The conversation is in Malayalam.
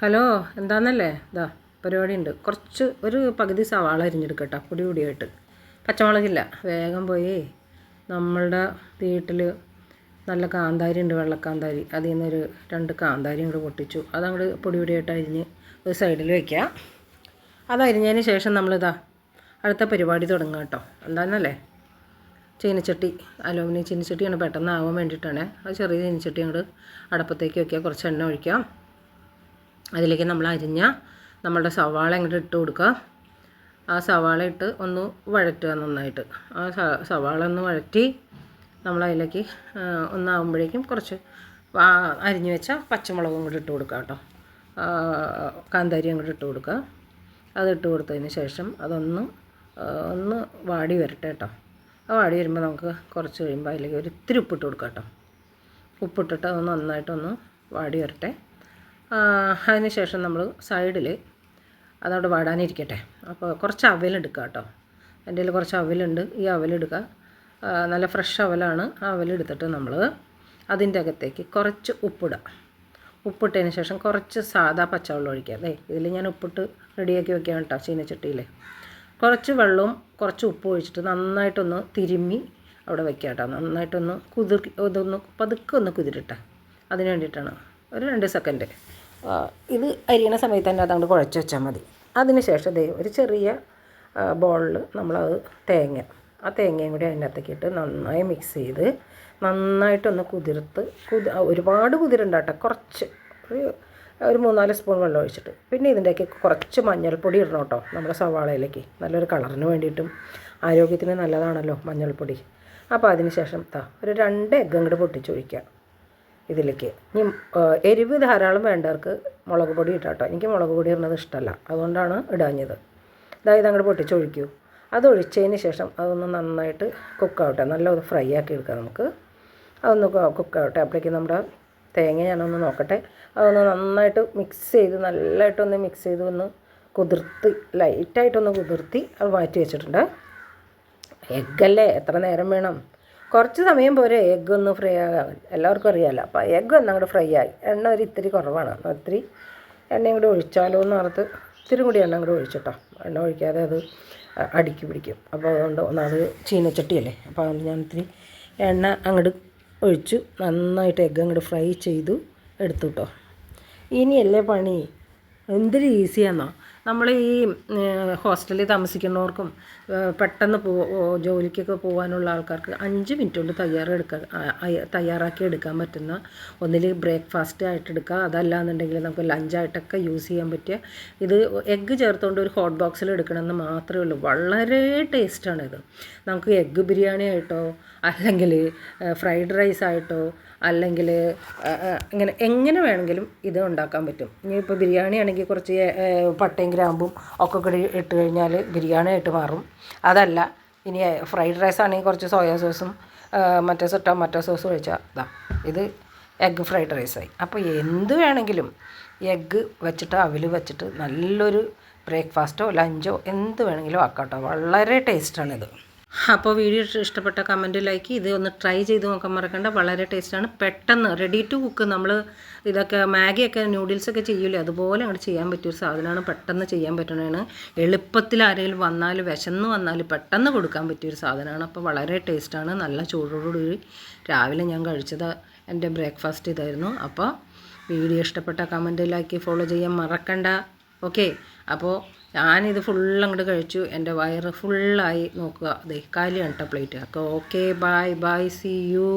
ഹലോ, എന്താണെന്നല്ലേ? ഇതാ പരിപാടിയുണ്ട്. ഒരു പകുതി സവാള അരിഞ്ഞെടുക്കട്ടോ, പൊടിയായിട്ട്. പച്ചമുളകില്ല, വേഗം പോയി നമ്മളുടെ വീട്ടിൽ നല്ല കാന്താരി ഉണ്ട്, വെള്ളക്കാന്താരി. അതിൽ നിന്നൊരു 2 കാന്താരി അങ്ങോട്ട് പൊട്ടിച്ചു. അതങ്ങോട്ട് പൊടിയായിട്ട് അരിഞ്ഞ് ഒരു സൈഡിൽ വയ്ക്കുക. അതരിഞ്ഞതിന് ശേഷം നമ്മളിതാ അടുത്ത പരിപാടി തുടങ്ങുക കേട്ടോ. എന്താണെന്നല്ലേ? ചീനച്ചട്ടി, അലൂമിനിയം ചീനച്ചട്ടിയാണ്, പെട്ടെന്ന് ആവാൻ വേണ്ടിയിട്ടാണ്. അത് ചെറിയ ചീനച്ചട്ടി അങ്ങോട്ട് അടപ്പത്തേക്ക് വയ്ക്കുക. കുറച്ച് എണ്ണ ഒഴിക്കാം. അതിലേക്ക് നമ്മൾ നമ്മളുടെ സവാള അങ്ങോട്ട് ഇട്ട് കൊടുക്കുക. ആ സവാള ഇട്ട് ഒന്ന് വഴറ്റുക നന്നായിട്ട്. ആ സവാള ഒന്ന് വഴറ്റി നമ്മളതിലേക്ക് ഒന്നാകുമ്പോഴേക്കും കുറച്ച് അരിഞ്ഞു വെച്ച പച്ചമുളകും കൂടി ഇട്ട് കൊടുക്കുക കേട്ടോ. കാന്താരി അങ്ങോട്ട് ഇട്ട് കൊടുക്കുക. അതിട്ട് കൊടുത്തതിന് ശേഷം ഒന്ന് വാടി വരട്ടെ കേട്ടോ. ആ വാടി വരുമ്പോൾ നമുക്ക് കുറച്ച് കഴിയുമ്പോൾ അതിലേക്ക് ഒരു ഇത്തിരി ഉപ്പിട്ട് കൊടുക്കാം കേട്ടോ. ഉപ്പിട്ടിട്ട് അത് നന്നായിട്ടൊന്ന് വാടി വരട്ടെ. അതിന് ശേഷം നമ്മൾ സൈഡിൽ അതവിടെ വാടാനിരിക്കട്ടെ. അപ്പോൾ കുറച്ച് അവലെടുക്കുക കേട്ടോ. എൻ്റെ കയ്യിൽ കുറച്ച് അവലുണ്ട്. ഈ അവലെടുക്കുക, നല്ല ഫ്രഷ് അവലാണ്. ആ അവലെടുത്തിട്ട് നമ്മൾ അതിൻ്റെ അകത്തേക്ക് കുറച്ച് ഉപ്പിടുക. ഉപ്പിട്ടതിന് ശേഷം കുറച്ച് സാദാ പച്ചവെള്ളം ഒഴിക്കുക. അതെ, ഇതിൽ ഞാൻ ഉപ്പിട്ട് റെഡിയാക്കി വെക്കാം കേട്ടോ. ചീനച്ചട്ടിയിൽ കുറച്ച് വെള്ളവും കുറച്ച് ഉപ്പും ഒഴിച്ചിട്ട് നന്നായിട്ടൊന്ന് തിരുമ്മി അവിടെ വയ്ക്കുക കേട്ടോ. നന്നായിട്ടൊന്ന് ഇതൊന്ന് പതുക്കെ ഒന്ന് കുതിരട്ടെ. അതിന് വേണ്ടിയിട്ടാണ്. ഒരു 2 സെക്കൻഡ് ഇത് അരിയണ സമയത്ത് തന്നെ അതങ്ങോട്ട് കുഴച്ച് വെച്ചാൽ മതി. അതിന് ശേഷം ഒരു ചെറിയ ബോളിൽ നമ്മളത് ആ തേങ്ങയും കൂടി അതിനകത്തേക്ക് ഇട്ട് നന്നായി മിക്സ് ചെയ്ത് നന്നായിട്ടൊന്ന് ഒരുപാട് കുതിരണ്ട കേട്ടോ. കുറച്ച് ഒരു 3-4 സ്പൂൺ വെള്ളം ഒഴിച്ചിട്ട് പിന്നെ ഇതിൻ്റെയൊക്കെ കുറച്ച് മഞ്ഞൾപ്പൊടി ഇടണം കേട്ടോ. നമ്മുടെ സവാളയിലേക്ക് നല്ലൊരു കളറിന് വേണ്ടിയിട്ടും ആരോഗ്യത്തിന് നല്ലതാണല്ലോ മഞ്ഞൾപ്പൊടി. അപ്പോൾ അതിന് ശേഷം ഒരു 2 എഗ്ഗ് അങ്ങോട്ട് പൊട്ടിച്ചൊഴിക്കുക ഇതിലേക്ക്. ഇനി എരിവ് ധാരാളം വേണ്ടവർക്ക് മുളക് പൊടി ഇട്ടാട്ടോ. എനിക്ക് മുളക് പൊടി ഇടുന്നത് ഇഷ്ടമല്ല, അതുകൊണ്ടാണ് ഇടാഞ്ഞത്. ഇതായത് അങ്ങോട്ട് പൊട്ടിച്ചൊഴിക്കൂ. അതൊഴിച്ചതിന് ശേഷം അതൊന്ന് നന്നായിട്ട് കുക്കാവട്ടെ. നല്ല ഫ്രൈ ആക്കി എടുക്കാം നമുക്ക്. അതൊന്ന് കുക്കാവട്ടെ. അപ്പോഴേക്കും നമ്മുടെ തേങ്ങ ഞാനൊന്ന് നോക്കട്ടെ. അതൊന്ന് നന്നായിട്ട് നല്ലതായിട്ടൊന്ന് മിക്സ് ചെയ്ത് ഒന്ന് ലൈറ്റായിട്ടൊന്ന് കുതിർത്തി അത് മാറ്റി വെച്ചിട്ടുണ്ട്. എഗ്ഗല്ലേ, എത്ര നേരം വേണം? കുറച്ച് സമയം പോരെ എഗ്ഗ് ഒന്ന് ഫ്രൈ ആകാൻ, എല്ലാവർക്കും അറിയാമല്ലോ. അപ്പോൾ എഗ്ഗ് ഒന്നങ്ങോട്ട് ഫ്രൈ ആയി. എണ്ണ ഇത്തിരി കുറവാണ്. ഇത്തിരി എണ്ണയും കൂടി ഒഴിച്ചാലോ എന്ന് ഓർത്ത് ഇത്തിരി കൂടി എണ്ണ കൂടി ഒഴിച്ചിട്ടോ. എണ്ണ ഒഴിക്കാതെ അത് അടുക്കി പിടിക്കും. അപ്പോൾ അതുകൊണ്ട് അത് ചീനച്ചട്ടിയല്ലേ, അപ്പോൾ അതുകൊണ്ട് ഞാൻ ഇത്തിരി എണ്ണ അങ്ങോട്ട് ഒഴിച്ചു നന്നായിട്ട് എഗ്ഗ് അങ്ങോട്ട് ഫ്രൈ ചെയ്തു എടുത്തു കേട്ടോ. ഇനിയല്ലേ പണി. എന്തൊരു ഈസിയാണെന്നോ. നമ്മൾ ഈ ഹോസ്റ്റലിൽ താമസിക്കുന്നവർക്കും പെട്ടെന്ന് ജോലിക്കൊക്കെ പോകാനുള്ള ആൾക്കാർക്ക് 5 മിനിറ്റ് കൊണ്ട് തയ്യാറാക്കി എടുക്കാൻ പറ്റുന്ന, ഒന്നിൽ ബ്രേക്ക്ഫാസ്റ്റ് ആയിട്ട് എടുക്കുക, അതല്ലാന്നുണ്ടെങ്കിൽ നമുക്ക് ലഞ്ചായിട്ടൊക്കെ യൂസ് ചെയ്യാൻ പറ്റിയ ഇത്. എഗ്ഗ് ചേർത്തുകൊണ്ട് ഒരു ഹോട്ട് ബോക്സിൽ എടുക്കണമെന്ന് മാത്രമേ ഉള്ളൂ. വളരെ ടേസ്റ്റാണിത്. നമുക്ക് എഗ്ഗ് ബിരിയാണി ആയിട്ടോ അല്ലെങ്കിൽ ഫ്രൈഡ് റൈസ് ആയിട്ടോ അല്ലെങ്കിൽ എങ്ങനെ വേണമെങ്കിലും ഇത് ഉണ്ടാക്കാൻ പറ്റും. ഇനിയിപ്പോൾ ബിരിയാണി ആണെങ്കിൽ കുറച്ച് പട്ടയും ഗ്രാമ്പും ഒക്കെ കൂടി ഇട്ട് കഴിഞ്ഞാൽ ബിരിയാണി ആയിട്ട് മാറും. അതല്ല, ഇനി ഫ്രൈഡ് റൈസ് ആണെങ്കിൽ കുറച്ച് സോയാ സോസും ടൊമാറ്റോ സോസും ഒഴിച്ചാൽ ഇത് എഗ്ഗ് ഫ്രൈഡ് റൈസായി. അപ്പോൾ എന്ത് വേണമെങ്കിലും എഗ്ഗ് വെച്ചിട്ട് അവൽ വെച്ചിട്ട് നല്ലൊരു ബ്രേക്ക്ഫാസ്റ്റോ ലഞ്ചോ എന്ത് വേണമെങ്കിലും ആക്കാം കേട്ടോ. വളരെ ടേസ്റ്റാണിത്. അപ്പോൾ വീഡിയോ ഇഷ്ടപ്പെട്ട കമൻറ്റ് ലൈക്ക് ഇത് ഒന്ന് ട്രൈ ചെയ്ത് നോക്കാൻ മറക്കണ്ട. വളരെ ടേസ്റ്റാണ്. പെട്ടെന്ന് റെഡി ടു കുക്ക്. നമ്മൾ ഇതൊക്കെ മാഗിയൊക്കെ നൂഡിൽസൊക്കെ ചെയ്യൂലേ, അതുപോലെ അങ്ങോട്ട് ചെയ്യാൻ പറ്റിയൊരു സാധനമാണ്. പെട്ടെന്ന് ചെയ്യാൻ പറ്റുന്നതാണ്. എളുപ്പത്തിൽ ആരെങ്കിലും വിശന്ന് വന്നാൽ പെട്ടെന്ന് കൊടുക്കാൻ പറ്റിയൊരു സാധനമാണ്. അപ്പോൾ വളരെ ടേസ്റ്റാണ്. നല്ല ചൂടോടുകൂടി രാവിലെ ഞാൻ കഴിച്ചത് എൻ്റെ ബ്രേക്ക്ഫാസ്റ്റ് ഇതായിരുന്നു. അപ്പോൾ വീഡിയോ ഇഷ്ടപ്പെട്ട കമൻറ്റ് ലൈക്ക് ഫോളോ ചെയ്യാൻ മറക്കണ്ട. ഓക്കെ, അപ്പോൾ ഞാനിത് അങ്ങോട്ട് കഴിച്ചു. എൻ്റെ വയറ് ഫുള്ളായി. നോക്കുക, കാലിയാണ് കേട്ടോ പ്ലേറ്റ്. അപ്പോൾ ഓക്കെ, ബൈ സീ യു.